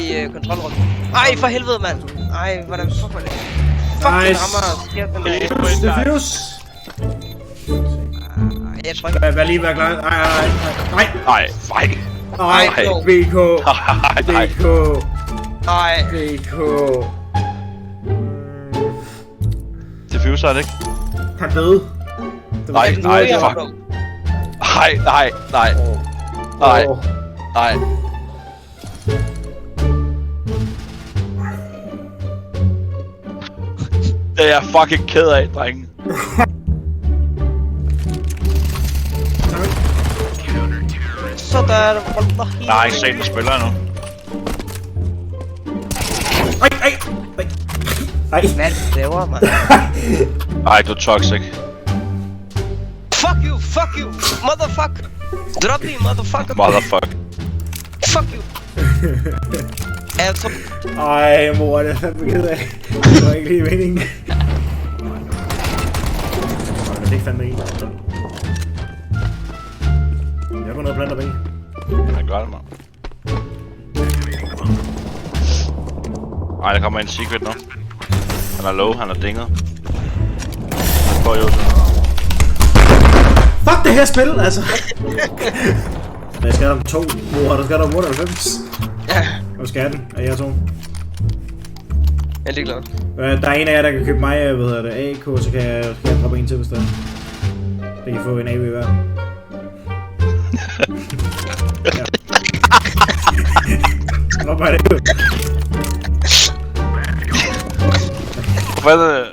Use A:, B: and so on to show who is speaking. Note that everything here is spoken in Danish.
A: i kontrolrummet. Ej, for helvede, mand. Ej, hvordan fuck var det? Fucking rammer.
B: Diffuse.
A: Jeg tror ikke.
B: Vær lige klar. Nej. BK.
A: Nej.
B: BK.
C: Diffuser er det ikke?
B: Han døde.
C: Nej, fuck. Nej. Det er jeg fucking ked af, drenge.
A: Sådan, wallahi.
C: Nej, ikke set, der spiller endnu.
A: Hvad laver man?
C: Ej, du er toxic.
A: Fuck you, motherfucker. Drop me, motherfucker. Fuck you. Altså.
B: Ej, mor, det er fandme ked af. Det var ikke lige meningen. Det er fandme en. Jeg går ned og planter ben.
C: Jeg gør det, mand. Ej, der kommer en secret nu. Han er low, han er dinget. På jo.
B: Fuck det her spil, altså! Jeg skal have dem 2, mor, der skal der 98.
A: Ja.
B: Og skal have den, af jer 2.
A: Jeg er ligeglad.
B: Der er en af jer, der kan købe mig, hvad hedder det, AK, så kan jeg droppe en til, hvis det er. Det kan få en AV hver. Ja. Hvor var det?
C: Hvad er det?